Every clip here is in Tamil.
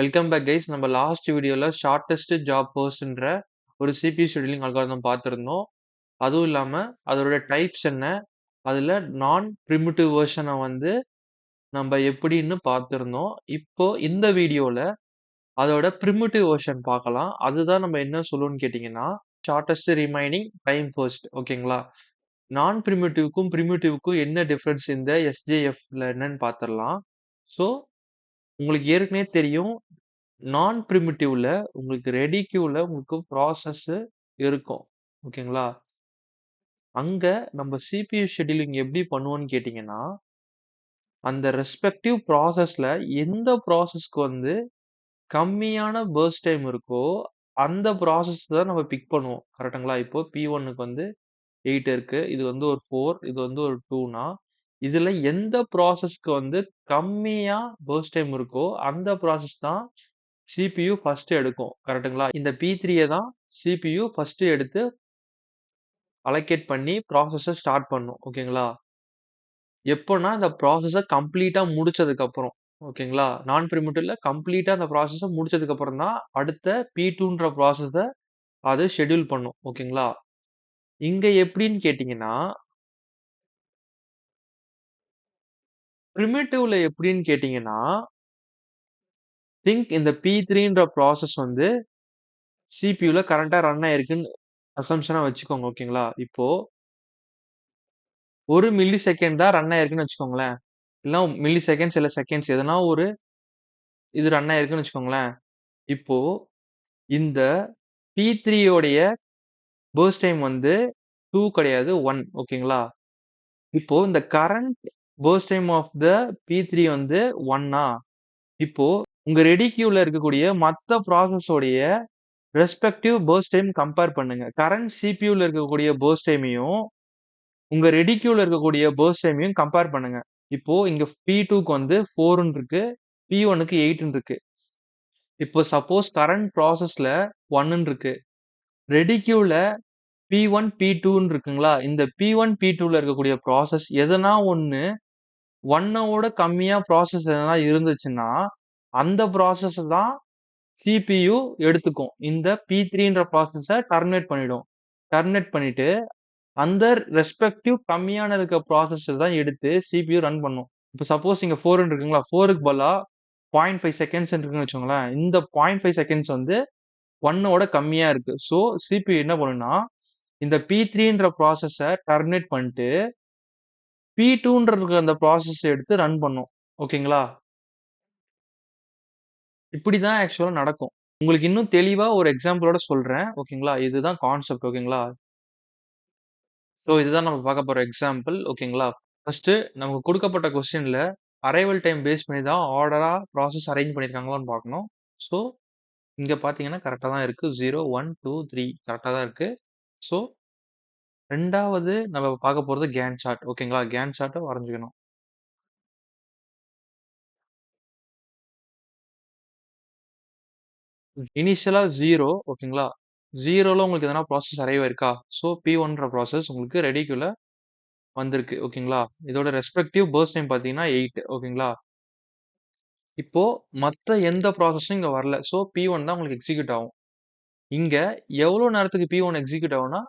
Welcome back guys. நம்ம லாஸ்ட் வீடியோல ஷார்ட்டஸ்ட் ஜாப் ஃபர்ஸ்ட்ன்ற ஒரு சிபியூ ஷெட்யூலிங் அல்காரிதம் பார்த்திருந்தோம். அதுவும் இல்லாம அதோட டைப்ஸ் என்ன, அதுல நான் பிரிமிட்டிவ் வெர்ஷனை நம்ம எப்படின்னு பார்த்திருந்தோம். இப்போ இந்த வீடியோல அதோட பிரிமிட்டிவ் வெர்ஷன் பார்க்கலாம். அதுதான் நம்ம என்ன சொல்லுவோம்னு கேட்டீங்கன்னா ஷார்ட்டஸ்ட் ரிமைனிங் டைம் ஃபர்ஸ்ட். ஓகேங்களா? நான் பிரிமிட்டிவ்க்கும் பிரிமிட்டிவ்க்கும் என்ன டிஃபரன்ஸ் இந்த எஸ்ஜேஎஃப்ல என்னன்னு பார்த்துடலாம். ஸோ உங்களுக்கு ஏற்கனவே தெரியும், நான் பிரிமிட்டிவ்ல உங்களுக்கு ரெடி கியூல உங்களுக்கு ப்ராசஸ் இருக்கும். ஓகேங்களா? அங்க நம்ம சிபியூ ஷெட்யூலிங் எப்படி பண்ணுவோம்னு கேட்டீங்கன்னா, அந்த ரெஸ்பெக்டிவ் ப்ராசஸ்ல எந்த ப்ராசஸ்க்கு கம்மியான பர்ஸ்ட் டைம் இருக்கோ, அந்த ப்ராசஸ் தான் நம்ம பிக் பண்ணுவோம். கரெக்ட்டுங்களா? இப்போ P1க்கு 8 இருக்கு. இது ஒரு 4, இது ஒரு 2னா, இதுல எந்த ப்ராசஸ்க்கு கம்மியா பர்ஸ்ட் டைம் இருக்கோ, அந்த ப்ராசஸ் தான் சிபியூ ஃபர்ஸ்ட் எடுக்கும். கரெக்ட்டுங்களா? இந்த P3 தான் சிபியூ ஃபர்ஸ்ட் எடுத்து அலோகேட் பண்ணி ப்ராசஸ ஸ்டார்ட் பண்ணும். ஓகேங்களா? எப்போன்னா இந்த ப்ராசஸ கம்ப்ளீட்டா முடிச்சதுக்கு அப்புறம். ஓகேங்களா? நான் பிரிமிட்டிவ்ல கம்ப்ளீட்டா அந்த ப்ராசஸ முடிச்சதுக்கு அப்புறம் தான் அடுத்த P2ன்ற ப்ராசஸ அது ஷெட்யூல் பண்ணும். ஓகேங்களா? இங்க எப்படின்னு கேட்டீங்கன்னா, பிரிமிட்டிவ்ல எப்படின்னு கேட்டீங்கன்னா, திங்க் இந்த P3ன்ற ப்ராசஸ் சிபியூல கரண்ட்டா ரன் ஆயிருக்குன்னு அசம்ப்ஷனா வச்சுக்கோங்க. ஓகேங்களா? இப்போ 1 மில்லி செகண்ட் தான் ரன் ஆயிருக்குன்னு வச்சுக்கோங்களேன். இல்ல மில்லி செகண்ட்ஸ் இல்ல செகண்ட்ஸ் எதனா ஒரு இது ரன் ஆயிருக்குன்னு வச்சுக்கோங்களேன். இப்போ இந்த P3 உடைய பர்ஸ்ட் டைம் 2 கிடையாது 1. ஓகேங்களா? இப்போ இந்த current burst time of the P3 1ஆ? இப்போ உங்க ரெடி கியூல இருக்கக்கூடிய மத்த ப்ராசஸ் உடைய ரெஸ்பெக்டிவ் பர்ஸ்ட் டைம் கம்பேர் பண்ணுங்க. கரண்ட் சிபியூல இருக்கக்கூடிய பர்ஸ்ட் டைமையும் உங்க ரெடி கியூல இருக்கக்கூடிய பர்ஸ்ட் டைமையும் கம்பேர் பண்ணுங்க. இப்போ இங்க P2க்கு 4ன்னு இருக்கு. P1க்கு 8ன்னு இருக்கு. இப்போ சப்போஸ் கரண்ட் ப்ராசஸ்ல 1ன்னு இருக்கு. ரெடி கியூல P1, P2ன்னு இருக்குங்களா? இந்த P1, P2ல இருக்கக்கூடிய ப்ராசஸ் எதனா ஒண்ணு 1ஓட கம்மியா ப்ராசஸ் எதனா இருந்துச்சுன்னா, அந்த ப்ராசஸ தான் சிபியூ எடுத்துக்கும். இந்த P3ன்ற ப்ராசஸ டெர்மினேட் பண்ணிடும். டெர்மினேட் பண்ணிட்டு அந்த ரெஸ்பெக்டிவ் கம்மியான இருக்க ப்ராசஸ் தான் எடுத்து சிபியூ ரன் பண்ணும். இப்போ சப்போஸ் இங்க 4 இருக்குங்களா? 4க்கு பதிலா 0.5 செகண்ட்ஸ் இருக்குன்னு வச்சுக்கோங்களேன். இந்த 0.5 செகண்ட்ஸ் 1ஓட கம்மியா இருக்கு. ஸோ சிபியூ என்ன பண்ணும்னா, இந்த P3ன்ற ப்ராசஸ டெர்மினேட் பண்ணிட்டு P2ன்ற அந்த ப்ராசஸ் எடுத்து ரன் பண்ணும். ஓகேங்களா? இப்படிதான் ஆக்சுவலா நடக்கும். உங்களுக்கு இன்னும் தெளிவா ஒரு எக்ஸாம்பிளோட சொல்றேன். ஓகேங்களா? இதுதான் கான்செப்ட். ஓகேங்களா? சோ இதுதான் நம்ம பார்க்க போற எக்ஸாம்பிள். ஓகேங்களா? ஃபர்ஸ்ட் நமக்கு கொடுக்கப்பட்ட கொஸ்டின்ல அரைவல் டைம் பேஸ் பண்ணி தான் ஆர்டரா ப்ராசஸ் அரேஞ்ச் பண்ணியிருக்காங்களான்னு பார்க்கணும். சோ இங்க பார்த்தீங்கன்னா கரெக்ட்டா தான் இருக்கு. 0, 1, 2, 3 கரெக்ட்டா தான் இருக்கு. சோ 2வது நம்ம பார்க்க போறது கேன்ட் சார்ட். ஓகேங்களா? கேன்ட் சார்ட்ட வரைஞ்சுக்கணும். இனிஷியலா 0. ஓகேங்களா? 0ல உங்களுக்கு எதனா ப்ராசஸ் அரைவ் ஆயிருக்கா? சோ P1ன்ற ப்ராசஸ் உங்களுக்கு ரெடி கியூல வந்திருக்கு. ஓகேங்களா? இதோட ரெஸ்பெக்டிவ் பர்ஸ்ட் டைம் பார்த்தீங்கன்னா 8. ஓகேங்களா? இப்போ மத்த எந்த ப்ராசஸும் இங்க வரல. சோ P1 தான் உங்களுக்கு எக்ஸிக்யூட் ஆகும். இங்க எவ்வளோ நேரத்துக்கு P1 எக்ஸிக்யூட் ஆகும்னா,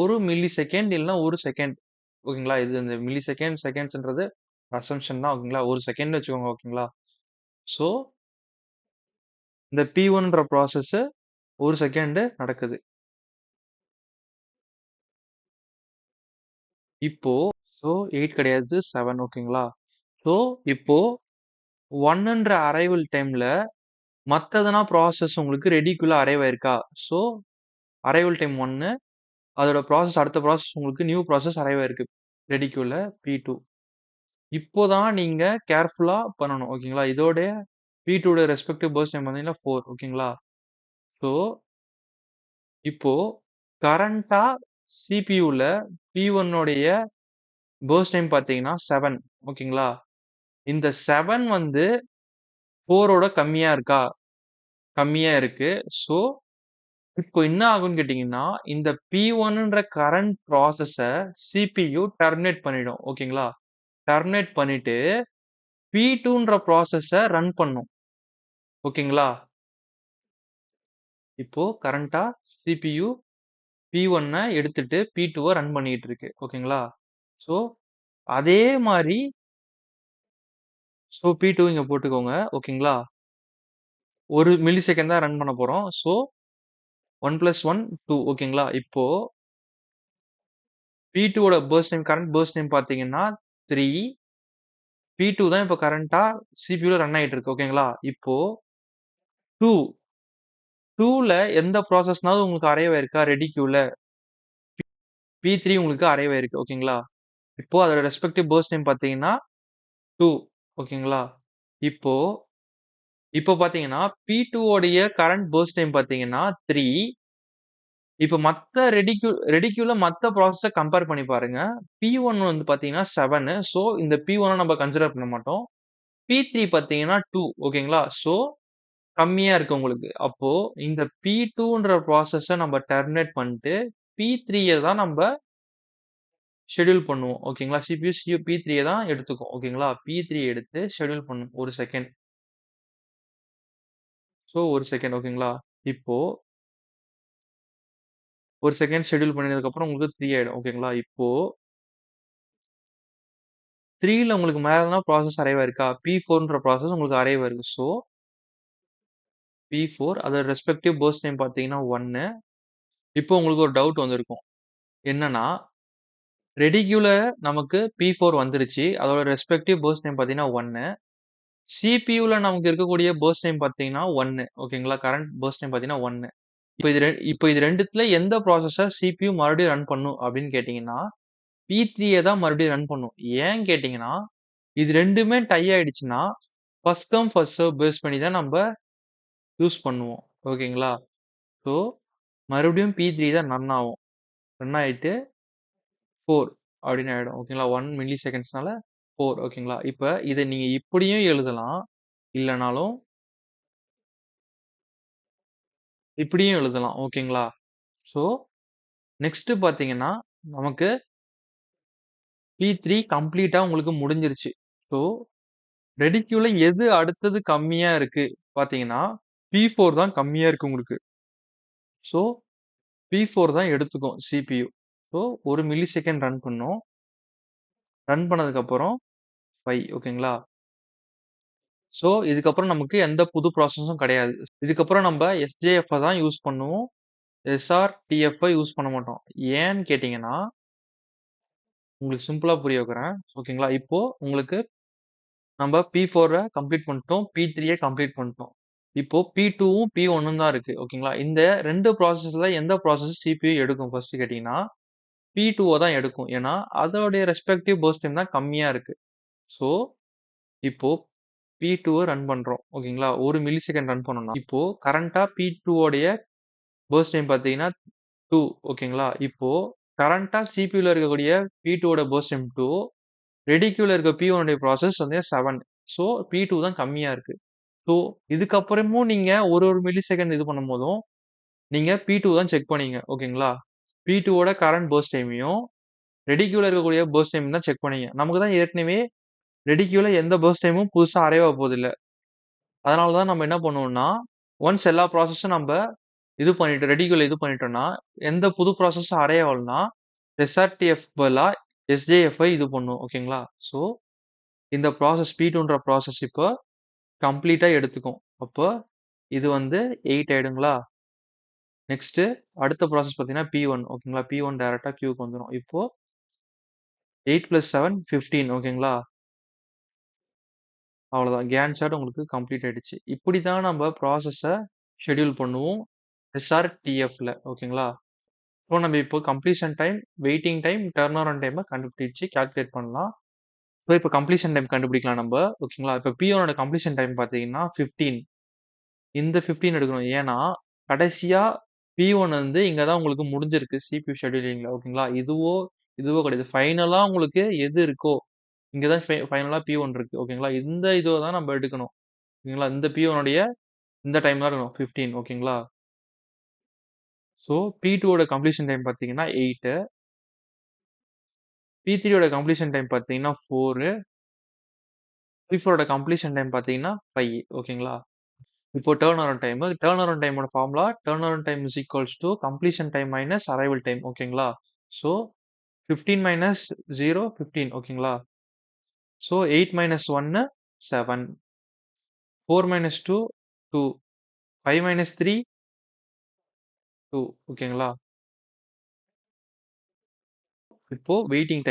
1 மில்லி செகண்ட் இல்லன்னா 1 செகண்ட். ஓகேங்களா? இது இந்த மில்லி செகண்ட், செகண்ட்ஸ்ன்றது அசம்ப்ஷன் தான். ஓகேங்களா? 1 செகண்ட் வச்சுக்கோங்க. ஓகேங்களா? சோ இந்த P1ன்ற ப்ராசஸ் 1 செகண்ட் நடக்குது. இப்போ சோ 8 கிடையாது 7. ஓகேங்களா? சோ இப்போ 1ன்ற அரைவல் டைம்ல மத்த எதனா ப்ராசஸ் உங்களுக்கு ரெடிக்குள்ள அரைவ் ஆயிருக்கா? So arrival time 1. அதோட ப்ராசஸ் அடுத்த ப்ராசஸ் உங்களுக்கு நியூ ப்ராசஸ் அரைவ் ஆயிருக்கு. ரெடிக்குள்ள P2. இப்போ தான் நீங்க கேர்ஃபுல்லா பண்ணணும். ஓகேங்களா? இதோட P2 ஓட ரெஸ்பெக்டிவ் பர்ஸ்ட் டைம் பார்த்தீங்கன்னா 4. ஓகேங்களா? சோ இப்போ கரண்ட்டா சிபியூல P1 உடைய பர்ஸ்ட் டைம் பார்த்தீங்கன்னா 7. ஓகேங்களா? இந்த 7 4 ஓட கம்மியா இருக்கா? கம்மியா இருக்கு. சோ இப்போ என்ன ஆகும்னு கேட்டீங்கன்னா, இந்த P1ன்ற கரண்ட் ப்ராசஸ சிபியூ டெர்மினேட் பண்ணிடும். ஓகேங்களா? டெர்மினேட் பண்ணிட்டு P2ன்ற ப்ராசஸ ரன் பண்ணும். ஓகேங்களா? இப்போ கரண்ட்டா சிபியு P1 எடுத்துட்டு P2 ரன் பண்ணிட்டு இருக்கு. ஓகேங்களா? ஸோ, அதே மாரி P2 இங்க போட்டுக்கோங்க. ஓகேங்களா? 1 மில்லி செகண்ட் தான் ரன் பண்ண போறோம். 1 + 1 2 ஓகேங்களா? இப்போ P2 ஓட கரண்ட் பர்ஸ்ட் டைம் பார்த்தீங்கன்னா 3. P2 தான் இப்ப கரண்ட்டா சிபியூல ரன் ஆயிட்டு இருக்கு. ஓகேங்களா? இப்போ 2 2ல எந்த ப்ராசஸ்னாவது உங்களுக்கு அரைவ் ஆயிருக்கா? ரெடி கியூல. P3 உங்களுக்கு அரைவ் ஆயிருக்கு. ஓகேங்களா? இப்போ அதோட ரெஸ்பெக்டிவ் பர்ஸ்ட் டைம் பார்த்தீங்கன்னா 2. ஓகேங்களா? இப்போ இப்போ பார்த்தீங்கன்னா P2 உடைய கரண்ட் பர்ஸ்ட் டைம் பார்த்தீங்கன்னா 3. இப்ப மத்த ரெடி கியூல மத்த ப்ராசஸ கம்பேர் பண்ணி பாருங்க. P1 வந்து பார்த்தீங்கன்னா 7. இந்த P1 நம்ம கன்சிடர் பண்ண மாட்டோம். P3 பார்த்தீங்கன்னா 2. ஓகேங்களா? கம்மியா இருக்கு உங்களுக்கு. அப்போ இந்த P2ன்ற ப்ராசஸ நம்ம டெர்மினேட் பண்ணிட்டு P3ய தான் நம்ப ஷெட்யூல் பண்ணுவோம். ஓகேங்களா? சிபியூ P3ய தான் எடுத்துக்கும். ஓகேங்களா? P3 எடுத்து ஷெட்யூல் பண்ணும். 1 செகண்ட். 1 செகண்ட் ஓகேங்களா? இப்போ 1 செகண்ட் ஷெட்யூல் பண்ணதுக்கப்புறம் உங்களுக்கு 3 ஆயிடும். ஓகேங்களா? இப்போ 3ல உங்களுக்கு மேல எதனா ப்ராசஸ் அரைவ் ஆயிருக்கா? P4ன்ற ப்ராசஸ் உங்களுக்கு அரைவ் ஆயிருக்கு. P4 அதோட ரெஸ்பெக்டிவ் பர்ஸ்ட் டைம் பார்த்தீங்கன்னா 1. இப்போ உங்களுக்கு ஒரு டவுட் வந்திருக்கும். என்னன்னா, ரெடி கியூல நமக்கு P4 வந்துருச்சு. அதோட ரெஸ்பெக்டிவ் பர்ஸ்ட் டைம் பார்த்தீங்கன்னா 1. சிபியூல நமக்கு இருக்கக்கூடிய பர்ஸ்ட் டைம் பார்த்தீங்கன்னா 1. ஓகேங்களா? கரண்ட் பர்ஸ்ட் டைம் பார்த்தீங்கன்னா 1. இப்போ இது 2த்துல எந்த ப்ராசஸ சிபியூ மறுபடியும் ரன் பண்ணும் அப்படின்னு கேட்டீங்கன்னா, P3ய தான் மறுபடியும் ரன் பண்ணும். ஏன்னு கேட்டீங்கன்னா, இது 2மே டை ஆயிடுச்சுன்னா, first come first serve base பண்ணி தான் நம்ப யூஸ் பண்ணுவோம். ஓகேங்களா? ஸோ, மறுபடியும் P3 தான் ரன் ஆகும். ரன் ஆயிட்டு 4 அப்படின்னு ஆயிடும். ஓகேங்களா? 1 மில்லி செகண்ட்ஸ்னால 4 ஓகேங்களா? இப்ப இத நீங்க இப்படியும் எழுதலாம். இல்லனாலும் இப்படியும் எழுதலாம். ஓகேங்களா? ஸோ, நெக்ஸ்ட் பார்த்தீங்கன்னா, நமக்கு P3 கம்ப்ளீட்டா உங்களுக்கு முடிஞ்சிருச்சு. ஸோ, ரெடி கியூல எது அடுத்தது கம்மியா இருக்கு பார்த்தீங்கன்னா, P4 தான் கம்மியா இருக்கு உங்களுக்கு. ஸோ, P4 தான் எடுத்துக்கும் சிபியூ. 1 மில்லி செகண்ட் ரன் பண்ணும். ரன் பண்ணதுக்கப்புறம் 5 ஓகேங்களா? இதுக்கப்புறம் நமக்கு எந்த புது ப்ராசஸும் கிடையாது. இதுக்கப்புறம் நம்ப எஸ்ஜேஎஃப் தான் யூஸ் பண்ணுவோம். எஸ்ஆர்டிஎஃப் யூஸ் பண்ண மாட்டோம். ஏன்னு கேட்டீங்கன்னா, உங்களுக்கு சிம்பிளா புரிய வைக்கிறேன். ஓகேங்களா? இப்போ உங்களுக்கு நம்ப P4 கம்ப்ளீட் பண்ணிட்டோம். P3 கம்ப்ளீட் பண்ணிட்டோம். இப்போ P2வும் P1ம் தான் இருக்கு. ஓகேங்களா? இந்த 2 ப்ராசஸ்ல எந்த ப்ராசஸ் சிபியூ எடுக்கும் ஃபர்ஸ்ட் கேட்டீங்கன்னா, P2வ தான் எடுக்கும். ஏன்னா, அதோடைய ரெஸ்பெக்டிவ் பர்ஸ்ட் டைம் தான் கம்மியா இருக்கு. ஸோ, இப்போ P2வ ரன் பண்றோம். ஓகேங்களா? 1 மில்லி செகண்ட் ரன் பண்ணோம்னா, இப்போ கரண்ட்டா P2 உடைய பர்ஸ்ட் டைம் பார்த்தீங்கன்னா 2 ஓகேங்களா? இப்போ கரண்ட்டா சிபியூல இருக்கக்கூடிய P2 ஓட பர்ஸ்ட் டைம் 2. ரெடி கியூல இருக்க P1 உடைய ப்ராசஸ் வந்து 7. P2 தான் கம்மியா இருக்கு. ஸோ, இதுக்கப்புறமும் நீங்க ஒரு மில்லி செகண்ட் இது பண்ணும்போதும், நீங்க P2 தான் செக் பண்ணீங்க. ஓகேங்களா? P2 ஓட கரண்ட் பர்ஸ்ட் டைமையும், ரெடி கியூல இருக்கக்கூடிய பர்ஸ்ட் டைம் தான் செக் பண்ணீங்க. நமக்கு தான் ஏற்கனவே ரெடி கியூல எந்த பர்ஸ்ட் டைமும் புதுசா அரைவ் ஆக போறதில்ல. அதனால தான் நம்ம என்ன பண்ணுவோம்னா, ஒன்ஸ் எல்லா ப்ராசஸும் நம்ப இது பண்ணிட்டு ரெடி கியூல இது பண்ணிட்டோம்னா, எந்த புது ப்ராசஸும் அரைவ் ஆகலன்னா, எஸ்ஆர்டிஎஃப் பதிலா எஸ்ஜேஎஃப் இது பண்ணும். ஓகேங்களா? ஸோ, இந்த P2ன்ற ப்ராசஸ் இப்போ கம்ப்ளீட்டா எடுத்துக்கும். அப்போ இது வந்து 8 ஆயிடுங்களா? நெக்ஸ்ட் அடுத்த ப்ராசஸ் பார்த்தீங்கன்னா P1 ஓகேங்களா? P1 டைரக்ட்டா கியூக்கு வந்துரும். இப்போ 8 + 7 15 ஓகேங்களா? அவ்வளோதான். கேன்ட் சார்ட் உங்களுக்கு கம்ப்ளீட் ஆயிடுச்சு. இப்படி தான் நம்ம ப்ராசஸ ஷெட்யூல் பண்ணுவோம். எஸ்ஆர்டிஎஃப்ல ஓகேங்களா? நம்ம இப்போ completion time, waiting time, turn around டைம கண்டுபிடிச்சு கால்குலேட் பண்ணலாம். இப்போ கம்ப்ளீஷன் டைம் கண்டுபிடிக்கலாம் நம்ப. ஓகேங்களா? இப்போ P1 கம்ப்ளீஷன் டைம் பார்த்தீங்கன்னா 15. இந்த 15 எடுக்கணும். ஏன்னா, கடைசியா P1 வந்து இங்க தான் உங்களுக்கு முடிஞ்சிருக்கு சிபியூ ஷெட்யூலிங்ல. ஓகேங்களா? இதுவோ கிடையாது. ஃபைனலா உங்களுக்கு எது இருக்கோ, இங்க தான் ஃபைனலா P1 இருக்கு. ஓகேங்களா? இந்த இதுவ தான் நம்ம எடுக்கணும். ஓகேங்களா? இந்த P1 உடைய இந்த டைம் தான் இருக்கணும். 15 ஓகேங்களா? P2 ஓட கம்ப்ளீஷன் டைம் பார்த்தீங்கன்னா 8. P3 ஓட கம்ப்ளீஷன் டைம் பார்த்தீங்கன்னா 4. P4 ஓட கம்ப்ளீஷன் டைம் பார்த்தீங்கன்னா 5 ஓகேங்களா? இப்போ டர்ன் அரவுண்ட் டைமோட formula turn around time is equals to completion time minus arrival time ஓகேங்களா? ஸோ 15 மைனஸ் 0 15 ஓகேங்களா? ஸோ 8 மைனஸ் 1 7 4 மைனஸ் 2 2 5 மைனஸ் 3 2 ஓகேங்களா? இப்போ வெயிட்டிங்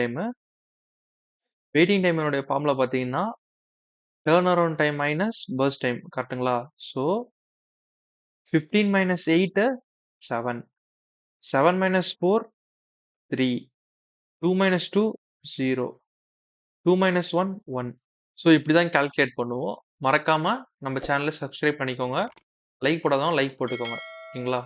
டைமோட ஃபார்முலா பார்த்தீங்கன்னா turn around time minus burst time கரெக்ட்டுங்களா? So 15 minus 8 7 7 minus 4 3 2 minus 2 0 2 minus 1 1 so இப்படி தான் கால்குலேட் பண்ணுவோம். மறக்காம நம்ம சேனலை சப்ஸ்கிரைப் பண்ணிக்கோங்க. லைக் போடாதவங்க லைக் போட்டுக்கோங்க. ஓகேங்களா?